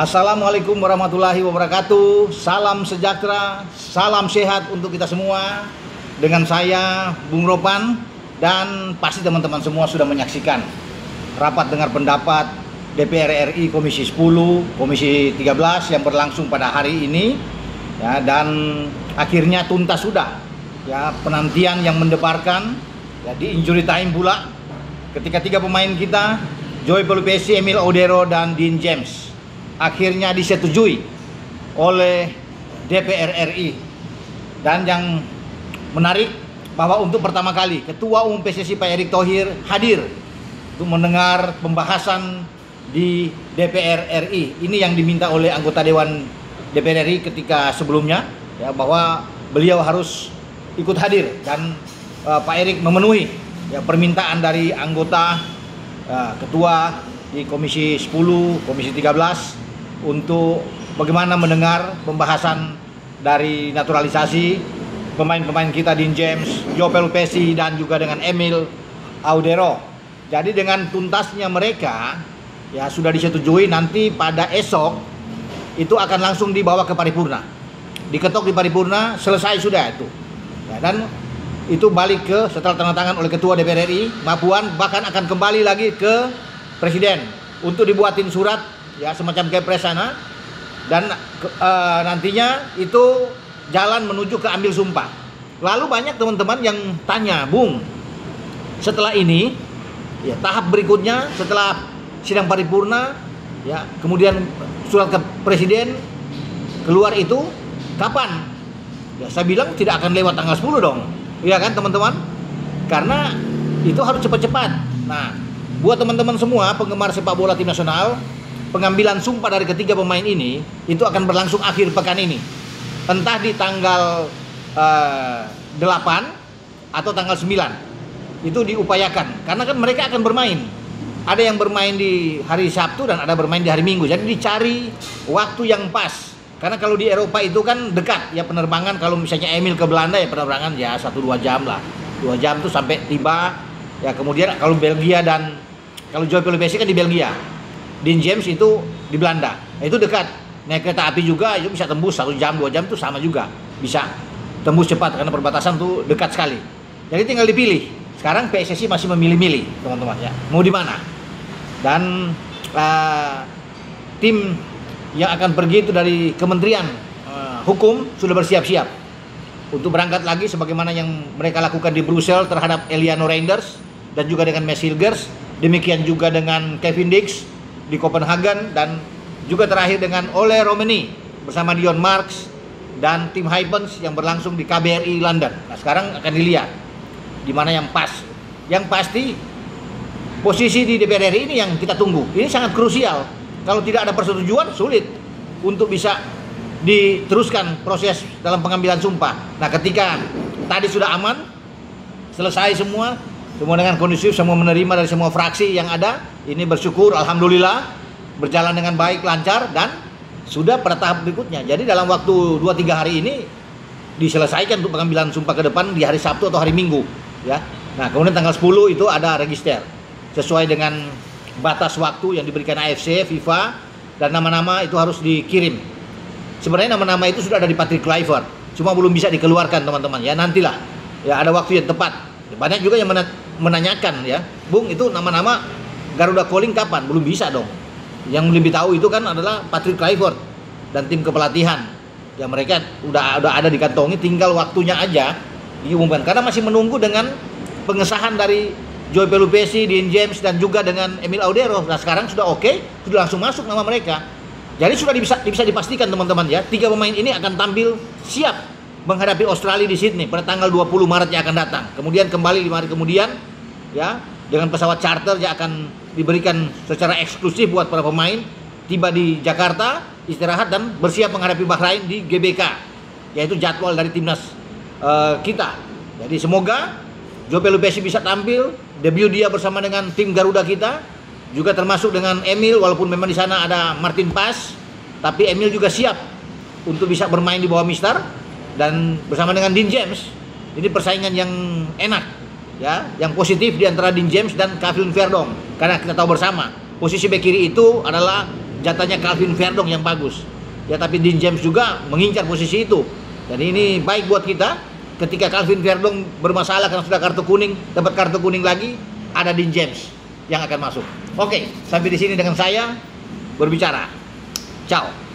Assalamualaikum warahmatullahi wabarakatuh. Salam sejahtera, salam sehat untuk kita semua. Dengan saya Bung Ropan, dan pasti teman-teman semua sudah menyaksikan rapat dengar pendapat DPR RI Komisi 10, Komisi 13 yang berlangsung pada hari ini ya, dan akhirnya tuntas sudah ya, penantian yang mendebarkan ya, di injury time pula ketika tiga pemain kita, Joey Pelupesi, Emil Audero, dan Dean James, akhirnya disetujui oleh DPR RI. Dan yang menarik bahwa untuk pertama kali Ketua Umum PSSI Pak Erick Thohir hadir untuk mendengar pembahasan di DPR RI. Ini yang diminta oleh anggota Dewan DPR RI ketika sebelumnya ya, bahwa beliau harus ikut hadir, dan Pak Erick memenuhi ya, permintaan dari anggota ketua di Komisi 10, Komisi 13 untuk bagaimana mendengar pembahasan dari naturalisasi pemain-pemain kita, Dean James, Joey Pelupesi, dan juga dengan Emil Audero. Jadi dengan tuntasnya mereka ya sudah disetujui, nanti pada esok itu akan langsung dibawa ke paripurna, diketok di paripurna, selesai sudah itu ya, dan itu balik ke setelah tanda tangan oleh Ketua DPR RI, Mbak Puan bahkan akan kembali lagi ke Presiden untuk dibuatin surat ya, semacam kepres sana, dan nantinya itu jalan menuju ke ambil sumpah. Lalu banyak teman-teman yang tanya, Bung, setelah ini ya, tahap berikutnya setelah sidang paripurna ya, kemudian surat ke Presiden keluar, itu kapan? Ya, saya bilang tidak akan lewat tanggal 10 dong. Iya kan teman-teman? Karena itu harus cepat-cepat. Nah, buat teman-teman semua penggemar sepak bola tim nasional, pengambilan sumpah dari ketiga pemain ini itu akan berlangsung akhir pekan ini. Entah di tanggal 8 atau tanggal 9. Itu diupayakan. Karena kan mereka akan bermain. Ada yang bermain di hari Sabtu dan ada bermain di hari Minggu. Jadi dicari waktu yang pas. Karena kalau di Eropa itu kan dekat ya penerbangan. Kalau misalnya Emil ke Belanda ya penerbangan ya 1-2 jam lah. 2 jam tuh sampai tiba. Ya kemudian kalau Belgia dan kalau Joey Pelupesi kan di Belgia. Dean James itu di Belanda. Nah, itu dekat. Naik kereta api juga itu bisa tembus 1 jam, 2 jam tuh sama juga. Bisa tembus cepat karena perbatasan tuh dekat sekali. Jadi tinggal dipilih. Sekarang PSSI masih memilih-milih, teman-teman ya. Mau di mana? Dan tim yang akan pergi itu dari Kementerian Hukum sudah bersiap-siap untuk berangkat lagi sebagaimana yang mereka lakukan di Brussels terhadap Eliano Reinders dan juga dengan Mads Hilgers. Demikian juga dengan Kevin Dix di Copenhagen, dan juga terakhir dengan Ole Romeni bersama Dion Marks dan tim Hypens yang berlangsung di KBRI London. Nah, sekarang akan dilihat di mana yang pas. Yang pasti posisi di DPR RI ini yang kita tunggu. Ini sangat krusial. Kalau tidak ada persetujuan, sulit untuk bisa diteruskan proses dalam pengambilan sumpah. Nah, ketika tadi sudah aman, selesai semua dengan kondusif, semua menerima dari semua fraksi yang ada, ini bersyukur, alhamdulillah berjalan dengan baik, lancar, dan sudah pada tahap berikutnya. Jadi dalam waktu 2-3 hari ini diselesaikan untuk pengambilan sumpah ke depan di hari Sabtu atau hari Minggu ya. Nah, kemudian tanggal 10 itu ada register sesuai dengan batas waktu yang diberikan AFC, FIFA, dan nama-nama itu harus dikirim. Sebenarnya nama-nama itu sudah ada di Patrick Kluivert, cuma belum bisa dikeluarkan teman-teman ya, nantilah ya, ada waktu yang tepat. Banyak juga yang menanyakan ya, Bung, itu nama-nama Garuda Calling kapan? Belum bisa dong. Yang lebih tahu itu kan adalah Patrick Kluivert dan tim kepelatihan. Ya, mereka udah ada dikantongi, tinggal waktunya aja diumumkan. Karena masih menunggu dengan pengesahan dari Joey Pelupesi, Dean James, dan juga dengan Emil Audero. Nah, sekarang sudah oke, sudah langsung masuk nama mereka. Jadi sudah bisa dipastikan teman-teman ya, 3 pemain ini akan tampil siap menghadapi Australia di Sydney pada tanggal 20 Maret yang akan datang. Kemudian kembali 5 hari kemudian ya, dengan pesawat charter yang akan diberikan secara eksklusif buat para pemain, tiba di Jakarta, istirahat, dan bersiap menghadapi Bahrain di GBK, yaitu jadwal dari timnas kita. Jadi semoga Joey Pelupesi bisa tampil, debut dia bersama dengan tim Garuda kita, juga termasuk dengan Emil, walaupun memang di sana ada Martin Pas, tapi Emil juga siap untuk bisa bermain di bawah Mister, dan bersama dengan Dean James. Ini persaingan yang enak ya, yang positif di antara Dean James dan Kevin Verdonk. Karena kita tahu bersama posisi bek kiri itu adalah jatahnya Calvin Verdong yang bagus. Ya, tapi Dean James juga mengincar posisi itu. Jadi ini baik buat kita. Ketika Calvin Verdong bermasalah karena sudah kartu kuning, dapat kartu kuning lagi, ada Dean James yang akan masuk. Oke, sampai di sini dengan saya berbicara. Ciao.